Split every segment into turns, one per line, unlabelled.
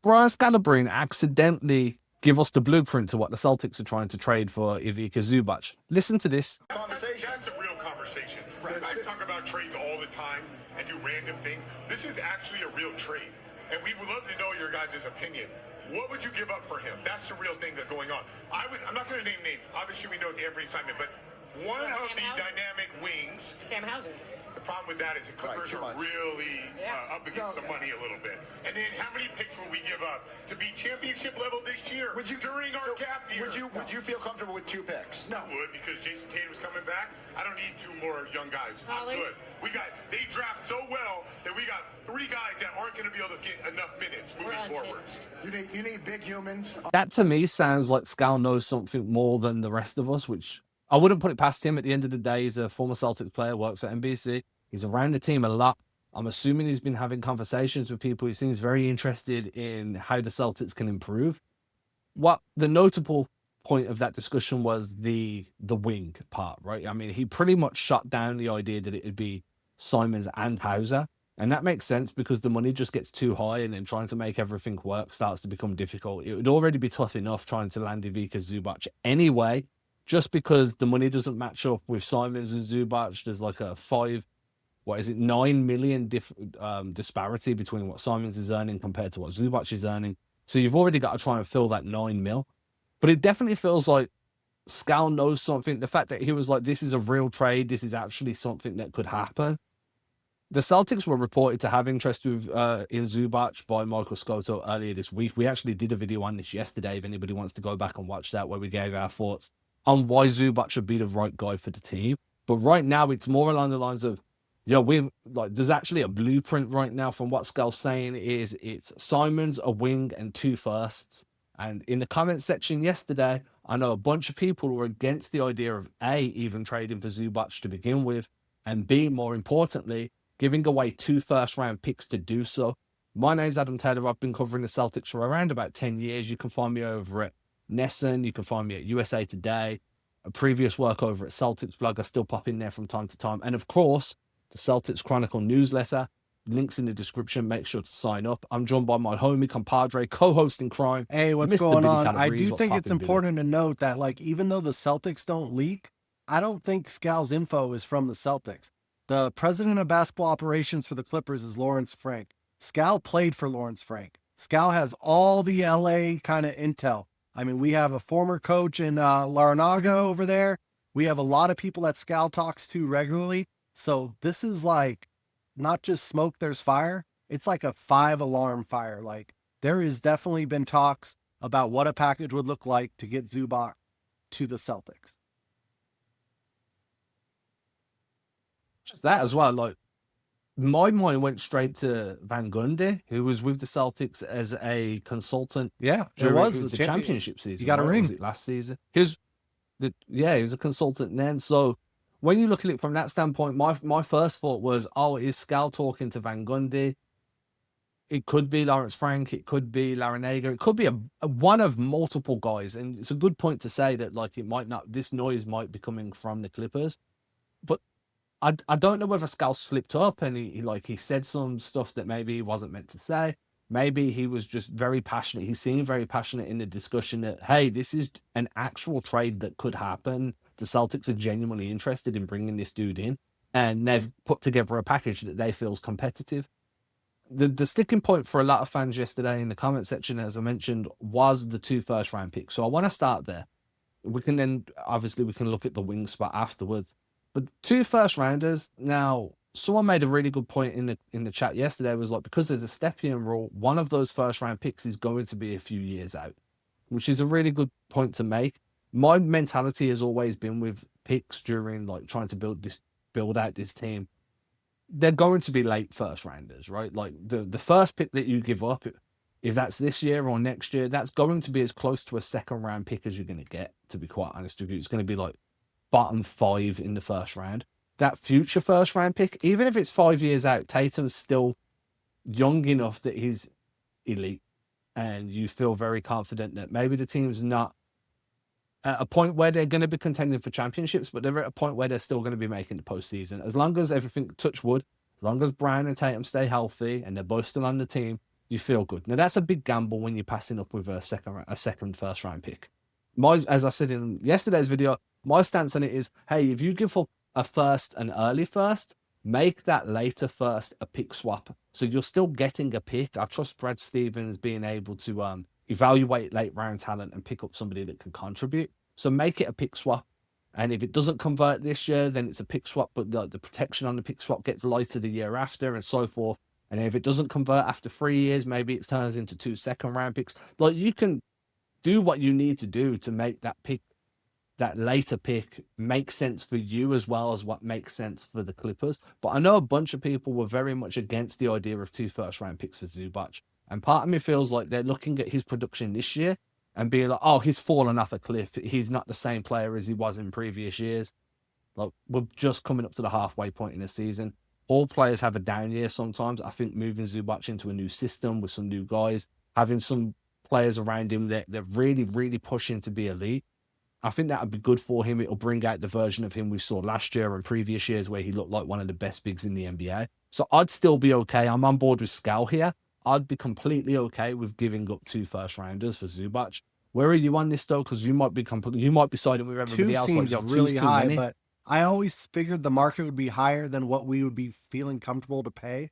Brian Scalabrine accidentally give us the blueprint to what the Celtics are trying to trade for Ivica Zubac. Listen to this.
That's a real conversation. You guys talk about trades all the time and do random things. This is actually a real trade. And we would love to know your guys' opinion. What would you give up for him? That's the real thing that's going on. I'm not going to name names. Obviously, we know it's every assignment, but one of the dynamic wings.
Sam Hauser.
The problem with that is the Clippers are really up against the money a little bit. And then how many picks will we give up to be championship level this year? During our cap year?
Would you feel comfortable with 2 picks?
No. I would, because Jason Tatum's coming back. I don't need 2 more young guys. I'm good. They draft so well that we got 3 guys that aren't going to be able to get enough minutes moving forward.
You need big humans.
That to me sounds like Scal knows something more than the rest of us, which I wouldn't put it past him. At the end of the day, he's a former Celtics player, works for NBC. He's around the team a lot. I'm assuming he's been having conversations with people. He seems very interested in how the Celtics can improve. What the notable point of that discussion was the wing part, right? I mean, he pretty much shut down the idea that it'd be Simons and Hauser. And that makes sense because the money just gets too high, and then trying to make everything work starts to become difficult. It would already be tough enough trying to land Ivica Zubac anyway, just because the money doesn't match up with Simons and Zubac. There's like a 9 million disparity between what Simons is earning compared to what Zubac is earning. So you've already got to try and fill that 9 mil. But it definitely feels like Scal knows something. The fact that he was like, this is a real trade, this is actually something that could happen. The Celtics were reported to have interest in Zubac by Michael Scotto earlier this week. We actually did a video on this yesterday, if anybody wants to go back and watch that, where we gave our thoughts on why Zubac should be the right guy for the team. But right now, it's more along the lines of, there's actually a blueprint right now from what Scal's saying is it's Simons, a wing, and 2 firsts. And in the comment section yesterday, I know a bunch of people were against the idea of A, even trading for Zubac to begin with, and B, more importantly, giving away 2 first-round picks to do so. My name's Adam Taylor. I've been covering the Celtics for around about 10 years. You can find me over at Nesson. You can find me at USA Today. A previous work over at Celtics blog. I still pop in there from time to time. And of course, the Celtics Chronicle newsletter. Links in the description. Make sure to sign up. I'm joined by my homie, compadre, co-host in crime.
Hey, what's
Mr.
going
Billy
on? I
Calabrese.
do
What's
think it's
poppin',
important to note that, even though the Celtics don't leak, I don't think Scal's info is from the Celtics. The president of basketball operations for the Clippers is Lawrence Frank. Scal played for Lawrence Frank. Scal has all the LA kind of intel. I mean, we have a former coach in Laranaga over there. We have a lot of people that Scal talks to regularly. So this is not just smoke, there's fire. It's like a 5-alarm fire. There has definitely been talks about what a package would look like to get Zubac to the Celtics.
Just that as well. My mind went straight to Van Gundy, who was with the Celtics as a consultant.
Yeah,
during
it was
the championship season.
You got a ring.
Was it last season? He was a consultant then. So when you look at it from that standpoint, my first thought was, is Scal talking to Van Gundy? It could be Lawrence Frank. It could be Larinaga. It could be a one of multiple guys. And it's a good point to say that it might not. This noise might be coming from the Clippers, but I don't know whether Scal slipped up and he said some stuff that maybe he wasn't meant to say. Maybe he was just very passionate. He seemed very passionate in the discussion that, hey, this is an actual trade that could happen. The Celtics are genuinely interested in bringing this dude in, and they've put together a package that they feel is competitive. The sticking point for a lot of fans yesterday in the comment section, as I mentioned, was the 2 first-round picks. So I want to start there. We can then, obviously, we can look at the wing spot afterwards. But 2 first-rounders, now, someone made a really good point in the chat yesterday, was because there's a step-in rule, one of those first-round picks is going to be a few years out, which is a really good point to make. My mentality has always been with picks during trying to build out this team. They're going to be late first-rounders, right? The first pick that you give up, if that's this year or next year, that's going to be as close to a second-round pick as you're going to get, to be quite honest with you. It's going to be bottom 5 in the first round. That future first round pick, even if it's 5 years out, Tatum's still young enough that he's elite, and you feel very confident that maybe the team's not at a point where they're going to be contending for championships, but they're at a point where they're still going to be making the postseason. As long as everything, touch wood, as long as Brown and Tatum stay healthy and they're both still on the team, you feel good. Now that's a big gamble when you're passing up with a second first round pick. As I said in yesterday's video, my stance on it is, hey, if you give up a first, an early first, make that later first a pick swap. So you're still getting a pick. I trust Brad Stevens being able to evaluate late round talent and pick up somebody that can contribute. So make it a pick swap. And if it doesn't convert this year, then it's a pick swap, but the protection on the pick swap gets lighter the year after and so forth. And if it doesn't convert after 3 years, maybe it turns into 2 second round picks. Like, you can do what you need to do to make that pick, that later pick, make sense for you as well as what makes sense for the Clippers. But I know a bunch of people were very much against the idea of 2 first round picks for Zubac. And part of me feels like they're looking at his production this year and being like, oh, he's fallen off a cliff. He's not the same player as he was in previous years. Like, we're just coming up to the halfway point in the season. All players have a down year sometimes. I think moving Zubac into a new system with some new guys, having some players around him that they're really, really pushing to be elite, I think that would be good for him. It'll bring out the version of him we saw last year and previous years where he looked like one of the best bigs in the NBA. So I'd still be okay. I'm on board with Scal here. I'd be completely okay with giving up 2 first rounders for Zubac. Where are you on this though? Because you might be siding with everybody
2
else.
seems
Like,
really high,
many.
but I always figured the market would be higher than what we would be feeling comfortable to pay.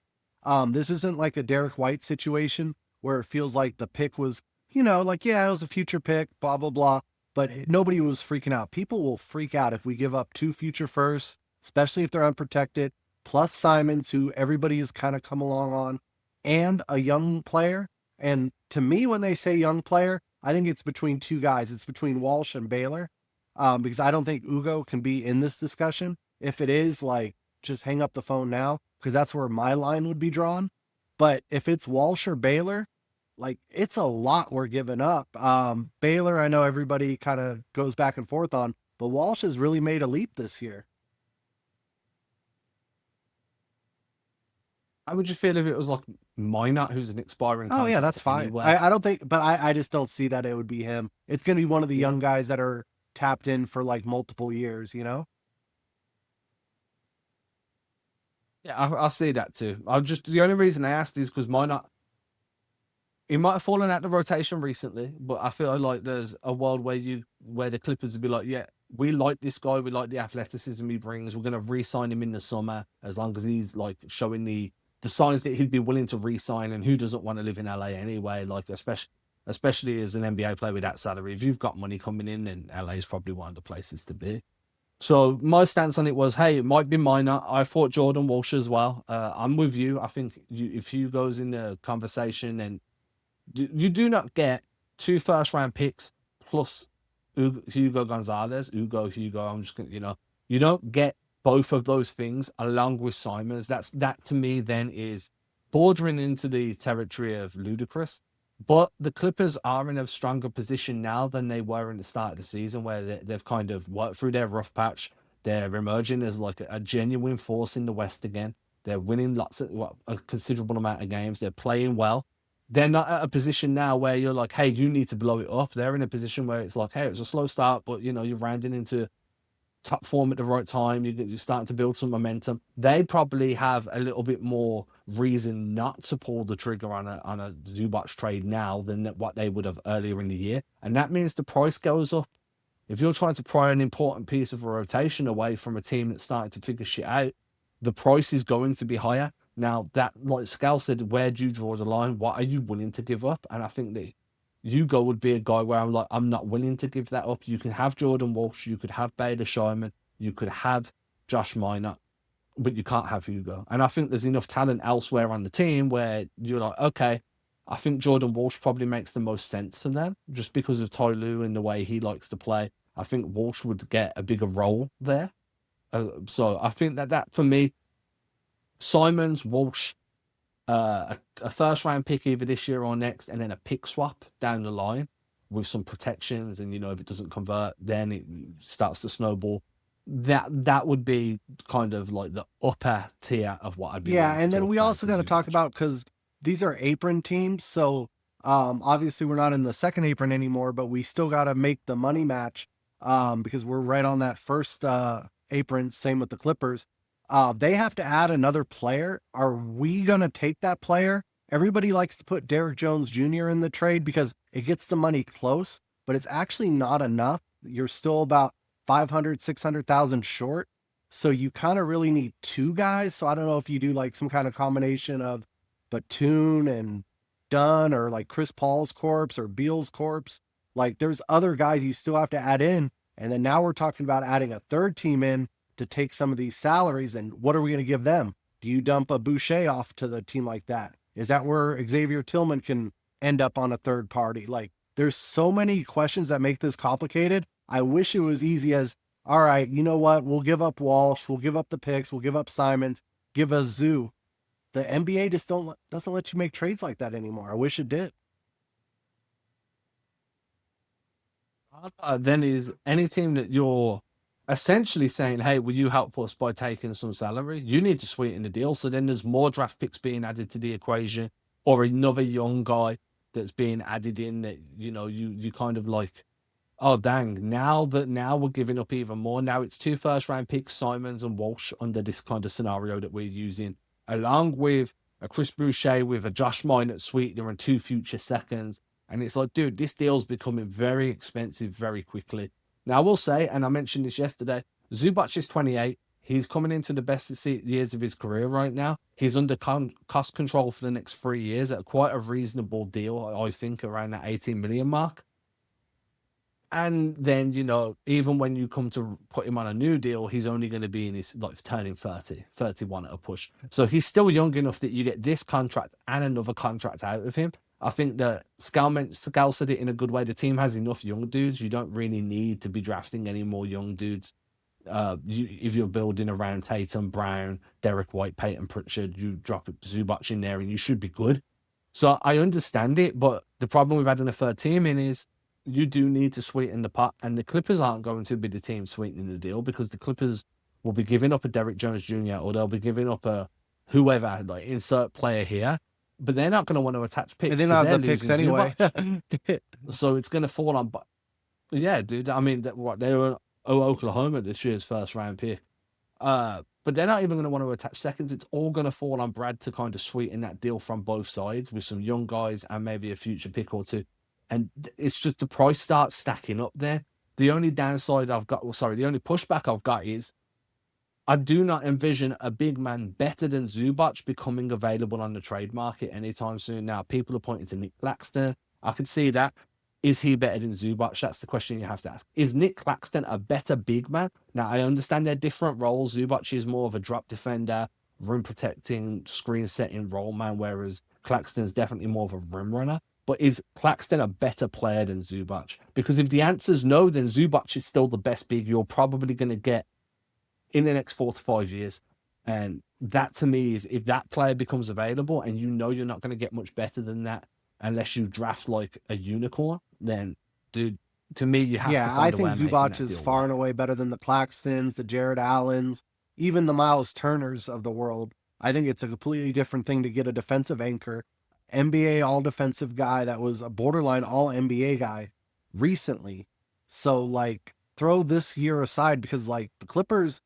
This isn't like a Derek White situation where it feels like the pick was, like, yeah, it was a future pick, blah, blah, blah. But nobody was freaking out. People will freak out if we give up 2 future firsts, especially if they're unprotected, plus Simons, who everybody has kind of come along on, and a young player. And to me, when they say young player, I think it's between 2 guys. It's between Walsh and Baylor, because I don't think Ugo can be in this discussion. If it is, like, just hang up the phone now, because that's where my line would be drawn. But if it's Walsh or Baylor, like, it's a lot we're giving up. Baylor, I know everybody kind of goes back and forth on, but Walsh has really made a leap this year.
How would you feel if it was like Minot, who's an expiring
Oh, yeah,
contract
that's fine.
anywhere?
I don't think, but I just don't see that it would be him. It's going to be one of the young guys that are tapped in for like multiple years,
Yeah, I see that too. The only reason I asked is because he might have fallen out the rotation recently, but I feel like there's a world where the Clippers would be like, yeah, we like this guy, we like the athleticism he brings. We're gonna re-sign him in the summer as long as he's like showing the signs that he'd be willing to re-sign. And who doesn't want to live in LA anyway? Like, especially as an NBA player with that salary, if you've got money coming in, then LA is probably one of the places to be. So my stance on it was, hey, it might be minor. I thought Jordan Walsh as well. I'm with you. I think if Hugo's in the conversation, and you do not get 2 first round picks plus Hugo Gonzalez, Hugo. I'm just gonna, you don't get both of those things along with Simons. That to me then is bordering into the territory of ludicrous. But the Clippers are in a stronger position now than they were in the start of the season, where they've kind of worked through their rough patch. They're emerging as like a genuine force in the West again. They're winning a considerable amount of games. They're playing well. They're not at a position now where you're like, hey, you need to blow it up. They're in a position where it's like, hey, it's a slow start, but you're rounding into top form at the right time. You're starting to build some momentum. They probably have a little bit more reason not to pull the trigger on a Zubac trade now than what they would have earlier in the year. And that means the price goes up. If you're trying to pry an important piece of a rotation away from a team that's starting to figure shit out, the price is going to be higher. Now, that, like Scal said, where do you draw the line? What are you willing to give up? And I think that Hugo would be a guy where I'm like, I'm not willing to give that up. You can have Jordan Walsh, you could have Bader Shyman, you could have Josh Minot, but you can't have Hugo. And I think there's enough talent elsewhere on the team where you're like, okay, I think Jordan Walsh probably makes the most sense for them just because of Ty Lue and the way he likes to play. I think Walsh would get a bigger role there. So I think that for me, Simons, Walsh, a first round pick either this year or next, and then a pick swap down the line with some protections. And if it doesn't convert, then it starts to snowball. That would be kind of like the upper tier of what I'd be.
Yeah, and then we also got to talk about, because these are apron teams, so obviously we're not in the second apron anymore, but we still got to make the money match because we're right on that first apron. Same with the Clippers. They have to add another player. Are we going to take that player everybody likes to put Derrick Jones Jr. in the trade because it gets the money close, but it's actually not enough. You're still about 500, 600,000 short. So you kind of really need two guys. So I don't know if you do like some kind of combination of Batum and Dunn, or like Chris Paul's corpse or Beal's corpse. Like there's other guys you still have to add in. And then now we're talking about adding a third team in to take some of these salaries. And what are we going to give them? Do you dump a Boucher off to the team like that? Is that where Xavier Tillman can end up on a third party? Like there's so many questions that make this complicated. I wish it was easy as, all right, you know what? We'll give up Walsh. We'll give up the picks. We'll give up Simons. Give us Zoo. The NBA just doesn't let you make trades like that anymore. I wish it did.
Then is any team that you're essentially saying, hey, will you help us by taking some salary? You need to sweeten the deal. So then there's more draft picks being added to the equation, or another young guy that's being added in that, you kind of like, oh, dang, now we're giving up even more. Now it's 2 first-round picks, Simons and Walsh, under this kind of scenario that we're using, along with a Chris Boucher, with a Josh Minot sweetener and 2 future seconds. And it's like, dude, this deal's becoming very expensive very quickly. Now, I will say, and I mentioned this yesterday, Zubac is 28. He's coming into the best years of his career right now. He's under cost control for the next 3 years at quite a reasonable deal, I think, around that 18 million mark. And then, even when you come to put him on a new deal, he's only going to be in his, like, turning 30, 31 at a push. So he's still young enough that you get this contract and another contract out of him. I think that Scal said it in a good way. The team has enough young dudes. You don't really need to be drafting any more young dudes. If you're building around Tatum, Brown, Derek White, Peyton Pritchard, you drop Zubac in there and you should be good. So I understand it, but the problem with adding a third team in is you do need to sweeten the pot, and the Clippers aren't going to be the team sweetening the deal, because the Clippers will be giving up a Derrick Jones Jr. or they'll be giving up a whoever, like insert player here. But they're not going to want to attach picks.
And they're not the picks anyway.
So it's going to fall on. But yeah, dude. I mean, they were Oklahoma this year's first round pick. But they're not even going to want to attach seconds. It's all going to fall on Brad to kind of sweeten that deal from both sides with some young guys and maybe a future pick or two. And it's just the price starts stacking up there. The only downside I've got, the only pushback I've got is I do not envision a big man better than Zubac becoming available on the trade market anytime soon. Now, people are pointing to Nick Claxton. I could see that. Is he better than Zubac? That's the question you have to ask. Is Nick Claxton a better big man? Now, I understand they're different roles. Zubac is more of a drop defender, rim protecting, screen setting role man, whereas Claxton's definitely more of a rim runner. But is Claxton a better player than Zubac? Because if the answer's no, then Zubac is still the best big you're probably going to get in the next 4 to 5 years. And that to me is, if that player becomes available and you're not going to get much better than that unless you draft like a unicorn, then dude, to me, you have to find
I
a way
think
of
Zubac
making that
is
deal
far
work.
and away better than the Claxtons, the Jared Allens, even the Miles Turners of the world. I think it's a completely different thing to get a defensive anchor, NBA all-defensive guy that was a borderline all-NBA guy recently. So, like, throw this year aside, because, like, the Clippers,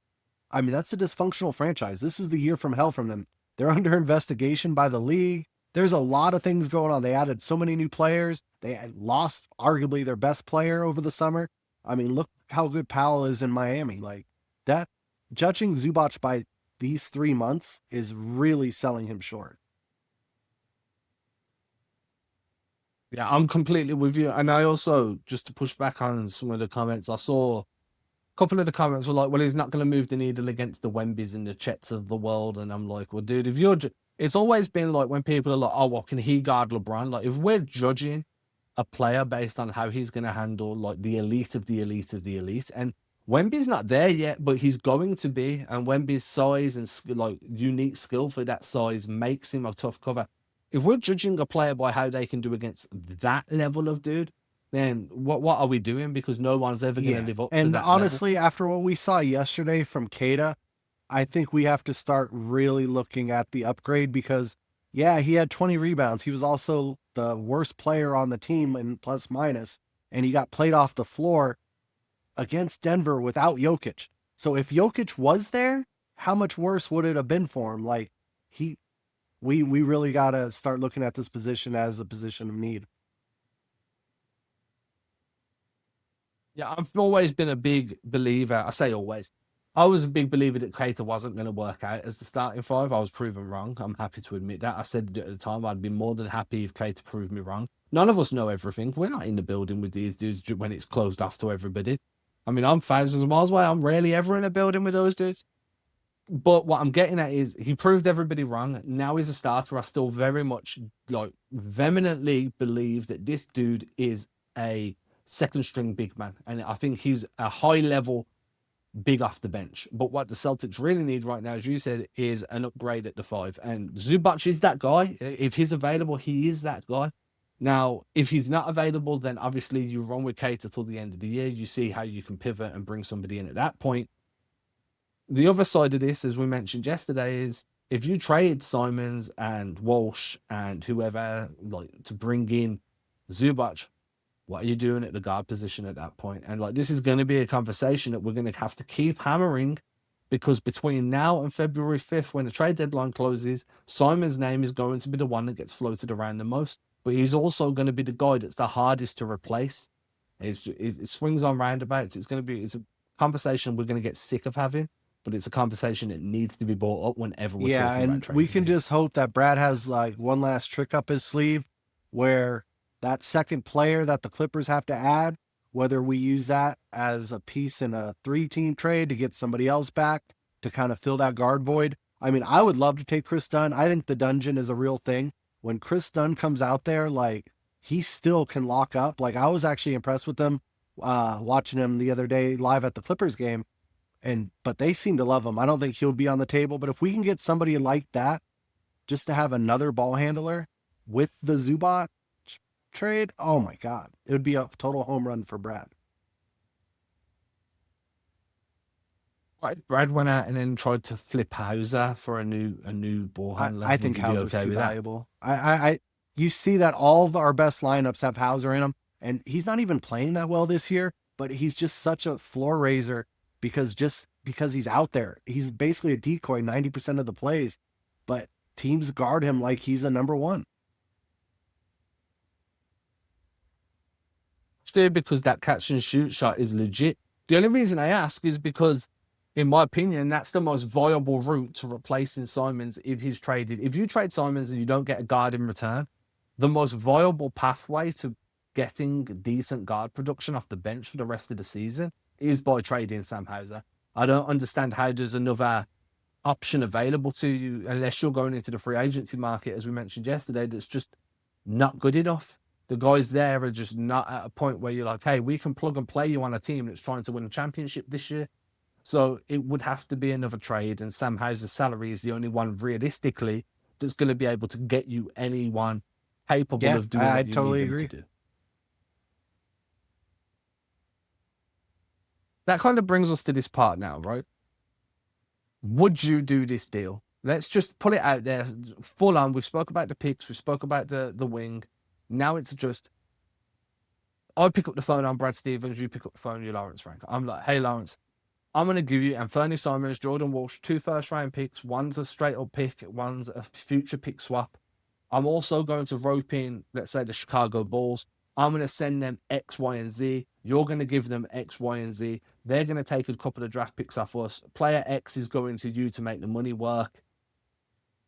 I mean, that's a dysfunctional franchise. This is the year from hell from them. They're under investigation by the league. There's a lot of things going on. They added so many new players. They lost arguably their best player over the summer. I mean, look how good Powell is in Miami. Like, that, judging Zubac by these 3 months is really selling him short.
Yeah, I'm completely with you. And I also, just to push back on some of the comments, I saw a couple of the comments were like, well, he's not going to move the needle against the Wembys and the Chets of the world. And I'm like, well, dude, if you're, it's always been like when people are like, oh, well, can he guard LeBron? Like, if we're judging a player based on how he's going to handle like the elite of the elite of the elite, and Wemby's not there yet, but he's going to be. And Wemby's size and like unique skill for that size makes him a tough cover. If we're judging a player by how they can do against that level of dude, then what are we doing? Because no one's ever going to live up to that.
And
level.
honestly, after what we saw yesterday from Kada, I think we have to start really looking at the upgrade, because, yeah, he had 20 rebounds. He was also the worst player on the team in plus minus, and he got played off the floor against Denver without Jokic. So if Jokic was there, how much worse would it have been for him? Like, We really got to start looking at this position as a position of need.
Yeah, I've always been a big believer. I say always. I was a big believer that Cater wasn't going to work out as the starting five. I was proven wrong. I'm happy to admit that. I said at the time I'd be more than happy if Cater proved me wrong. None of us know everything. We're not in the building with these dudes when it's closed off to everybody. I mean, I'm thousands of miles away. I'm rarely ever in a building with those dudes. But what I'm getting at is he proved everybody wrong. Now he's a starter. I still very much like vehemently believe that this dude is a second string big man. And I think he's a high level big off the bench. But what the Celtics really need right now, as you said, is an upgrade at the five. And Zubac is that guy. If he's available, he is that guy. Now, if he's not available, then obviously you run with Cater till the end of the year. You see how you can pivot and bring somebody in at that point. The other side of this, as we mentioned yesterday, is if you trade Simons and Walsh and whoever like to bring in Zubac, what are you doing at the guard position at that point? And like this is going to be a conversation that we're going to have to keep hammering, because between now and February 5th, when the trade deadline closes, Simon's name is going to be the one that gets floated around the most. But he's also going to be the guy that's the hardest to replace. It swings on roundabouts. It's a conversation we're going to get sick of having, but it's a conversation that needs to be brought up whenever we're talking about trading.
We can just hope that Brad has like one last trick up his sleeve where that second player that the Clippers have to add, whether we use that as a piece in a 3-team trade to get somebody else back to kind of fill that guard void. I mean, I would love to take Chris Dunn. I think the dungeon is a real thing. When Chris Dunn comes out there, like he still can lock up. Like I was actually impressed with them watching him the other day live at the Clippers game. But they seem to love him. I don't think he'll be on the table, but if we can get somebody like that, just to have another ball handler with the Zubac trade, oh my God, it would be a total home run for Brad.
Right, Brad went out and then tried to flip Hauser for a new ball handler.
I think Hauser's too valuable. You see that all of our best lineups have Hauser in them, and he's not even playing that well this year, but he's just such a floor raiser because he's out there. He's basically a decoy 90% of the plays, but teams guard him like he's a number one.
Because that catch and shoot shot is legit. The only reason I ask is because, in my opinion, that's the most viable route to replacing Simons if he's traded. If you trade Simons and you don't get a guard in return, the most viable pathway to getting decent guard production off the bench for the rest of the season is by trading Sam Hauser. I don't understand how there's another option available to you unless you're going into the free agency market, as we mentioned yesterday, that's just not good enough. The guys there are just not at a point where you're like, hey, we can plug and play you on a team that's trying to win a championship this year. So it would have to be another trade, and Sam Hauser's salary is the only one realistically that's going to be able to get you anyone capable of doing what you
totally
need them
agree.
to do. That kind of brings us to this part now, right? Would you do this deal? Let's just put it out there full on. We spoke about the picks. We spoke about the wing. Now it's just, I pick up the phone, I'm Brad Stevens. You pick up the phone, you're Lawrence Frank. I'm like, hey, Lawrence, I'm going to give you Anthony Simons, Jordan Walsh, 2 first-round picks. One's a straight-up pick. One's a future pick swap. I'm also going to rope in, let's say, the Chicago Bulls. I'm going to send them X, Y, and Z. You're going to give them X, Y, and Z. They're going to take a couple of draft picks off us. Player X is going to you to make the money work.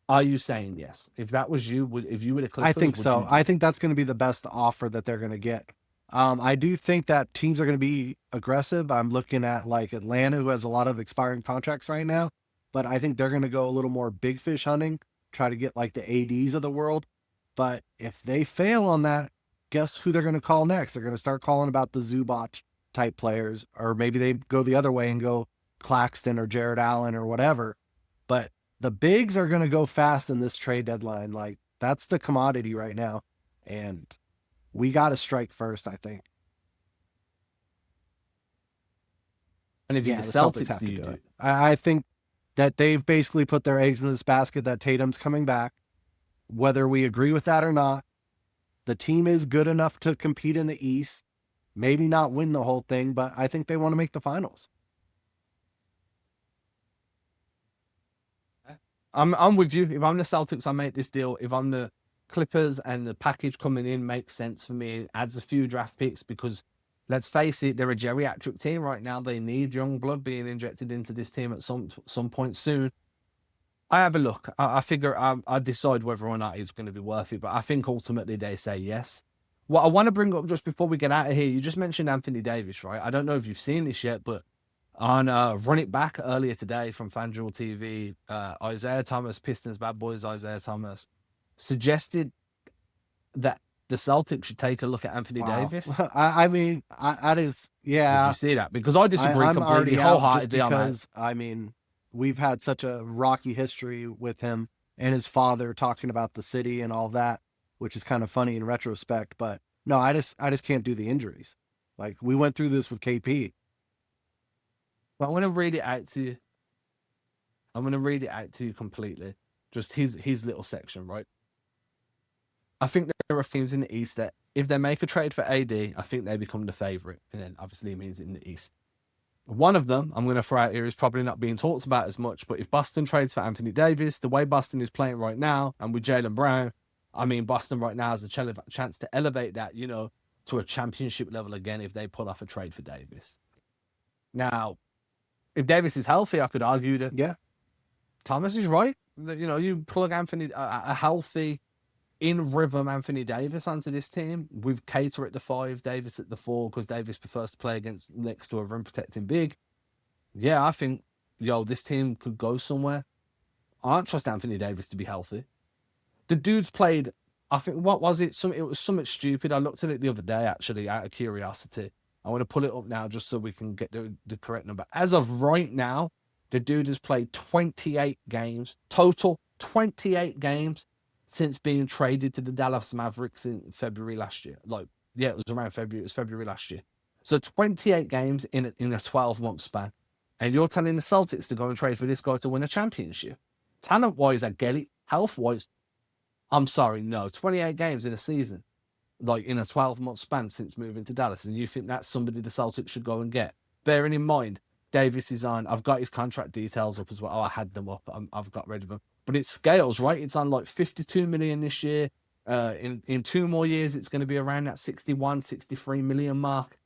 Are you saying yes? If that was you, if you were the Clippers,
I think so. I think that's going to be the best offer that they're going to get. I do think that teams are going to be aggressive. I'm looking at like Atlanta, who has a lot of expiring contracts right now, but I think they're going to go a little more big fish hunting, try to get like the ADs of the world. But if they fail on that, guess who they're going to call next? They're going to start calling about the Zubac type players, or maybe they go the other way and go Claxton or Jared Allen or whatever. But the bigs are going to go fast in this trade deadline. Like that's the commodity right now. And we got to strike first, I think.
And if you're the Celtics have to do it.
I think that they've basically put their eggs in this basket that Tatum's coming back. Whether we agree with that or not, the team is good enough to compete in the East. Maybe not win the whole thing, but I think they want to make the finals.
I'm with you. If I'm the Celtics, I make this deal. If I'm the Clippers and the package coming in makes sense for me, it adds a few draft picks because let's face it, they're a geriatric team right now. They need young blood being injected into this team at some point soon. I have a look. I figure I decide whether or not it's going to be worth it, but I think ultimately they say yes. What I want to bring up just before we get out of here, you just mentioned Anthony Davis, right? I don't know if you've seen this yet, but on Run It Back earlier today from FanDuel TV, Isaiah Thomas, Pistons bad boys Isaiah Thomas, suggested that the Celtics should take a look at Anthony
Wow.
Davis.
I mean, that is,
Did
yeah.
you see that? Because I disagree
I'm
completely,
already out just
wholeheartedly. I'm out.
because, I mean, we've had such a rocky history with him and his father talking about the city and all that, which is kind of funny in retrospect. But no, I just can't do the injuries. Like, we went through this with KP.
But I want to read it out to you. I'm going to read it out to you completely. Just his little section, right? I think there are teams in the East that if they make a trade for AD, I think they become the favorite. And then obviously it means in the East. One of them I'm going to throw out here is probably not being talked about as much, but if Boston trades for Anthony Davis, the way Boston is playing right now, and with Jaylen Brown, I mean, Boston right now has a chance to elevate that, to a championship level again if they pull off a trade for Davis. Now, if Davis is healthy, I could argue that
Yeah.
Thomas is right. You plug a healthy, in rhythm Anthony Davis onto this team with Cater at the 5, Davis at the 4, because Davis prefers to play next to a rim protecting big. Yeah, I think, this team could go somewhere. I don't trust Anthony Davis to be healthy. The dude's played, I think, what was it? It was something stupid. I looked at it the other day, actually, out of curiosity. I want to pull it up now just so we can get the correct number. As of right now, the dude has played 28 games, total 28 games since being traded to the Dallas Mavericks in February last year. It was around February. It was February last year. So 28 games in a 12-month span. And you're telling the Celtics to go and trade for this guy to win a championship. Talent-wise, I get it. Health-wise, I'm sorry, no. 28 games in a season, in a 12-month span since moving to Dallas. And you think that's somebody the Celtics should go and get? Bearing in mind, Davis is on. I've got his contract details up as well. Oh, I had them up. I've got rid of them. But it scales, right? It's on $52 million this year. In 2 more years, it's going to be around that 61, 63 million mark.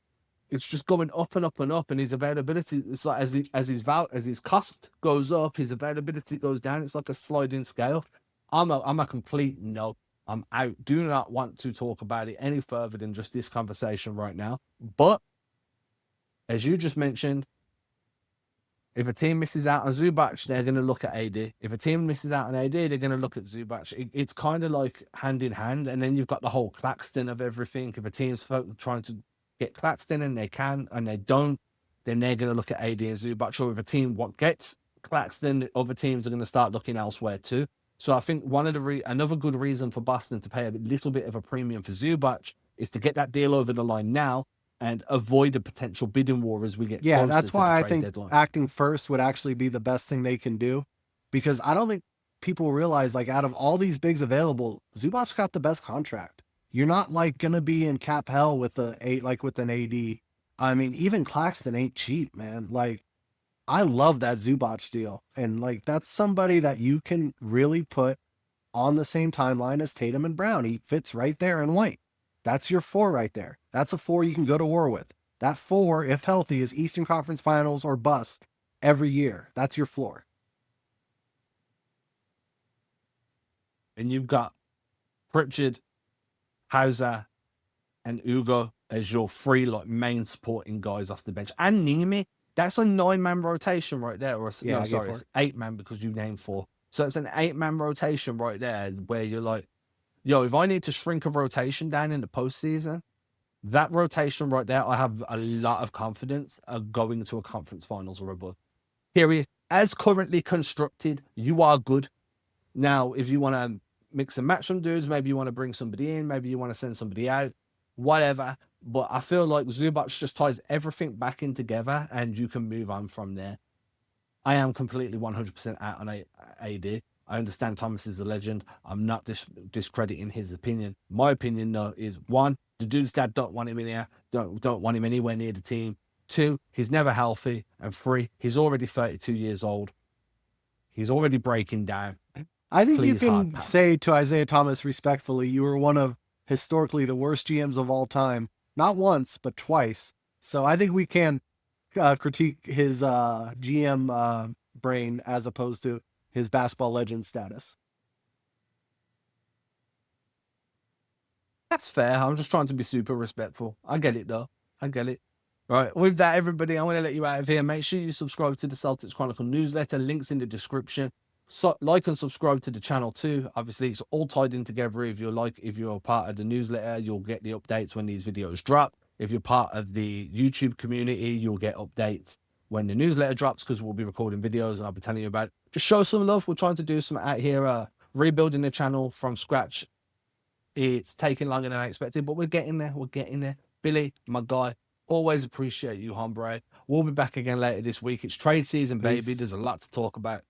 It's just going up and up and up. And his availability, it's like as his cost goes up, his availability goes down. It's like a sliding scale. I'm a complete no. I'm out. Do not want to talk about it any further than just this conversation right now. But as you just mentioned, if a team misses out on Zubac, they're going to look at AD. If a team misses out on AD, they're going to look at Zubac. It's kind of like hand in hand. And then you've got the whole Claxton of everything. If a team's trying to get Claxton and they can and they don't, then they're going to look at AD and Zubac. Or if a team gets Claxton, other teams are going to start looking elsewhere too. So I think another good reason for Boston to pay a little bit of a premium for Zubac is to get that deal over the line now and avoid a potential bidding war as we get closer
that's
to
why
the
I
trade
think
deadline.
acting first would actually be the best thing they can do, because I don't think people realize, out of all these bigs available, Zubac's got the best contract. You're not gonna be in cap hell with with an AD. I mean, even Claxton ain't cheap, man. I love that Zubac deal, and that's somebody that you can really put on the same timeline as Tatum and Brown. He fits right there in white. That's your 4 right there. That's a 4 you can go to war with. That 4, if healthy, is Eastern Conference Finals or bust every year. That's your floor.
And you've got Pritchard, Hauser, and Ugo as your 3 main supporting guys off the bench. And Nimi, that's a 9-man rotation right there. It's 8-man because you named 4. So it's an 8-man rotation right there where you're like, if I need to shrink a rotation down in the postseason, that rotation right there, I have a lot of confidence of going to a conference finals or above. Period. As currently constructed, you are good. Now, if you want to mix and match some dudes, maybe you want to bring somebody in, maybe you want to send somebody out, whatever. But I feel like Zubac just ties everything back in together and you can move on from there. I am completely 100% out on AD. I understand Thomas is a legend. I'm not discrediting his opinion. My opinion, though, is 1, the dude's dad don't want him in here, don't want him anywhere near the team. 2, he's never healthy. And 3, he's already 32 years old. He's already breaking down.
I think you
Please, hard
can
pass.
say to Isaiah Thomas respectfully, you were one of historically the worst GMs of all time. Not once, but twice. So I think we can critique his GM brain as opposed to his basketball legend status.
That's fair. I'm just trying to be super respectful. I get it, though. I get it. Right. With that, everybody, I'm going to let you out of here. Make sure you subscribe to the Celtics Chronicle newsletter. Links in the description. So, like and subscribe to the channel too. Obviously, it's all tied in together. If you're a part of the newsletter, you'll get the updates when these videos drop. If you're part of the YouTube community, you'll get updates when the newsletter drops, because we'll be recording videos and I'll be telling you about it. Just show some love. We're trying to do some out here, rebuilding the channel from scratch. It's taking longer than I expected, but we're getting there. We're getting there. Billy, my guy, always appreciate you, hombre. We'll be back again later this week. It's trade season, baby.
Peace.
There's a lot to talk about.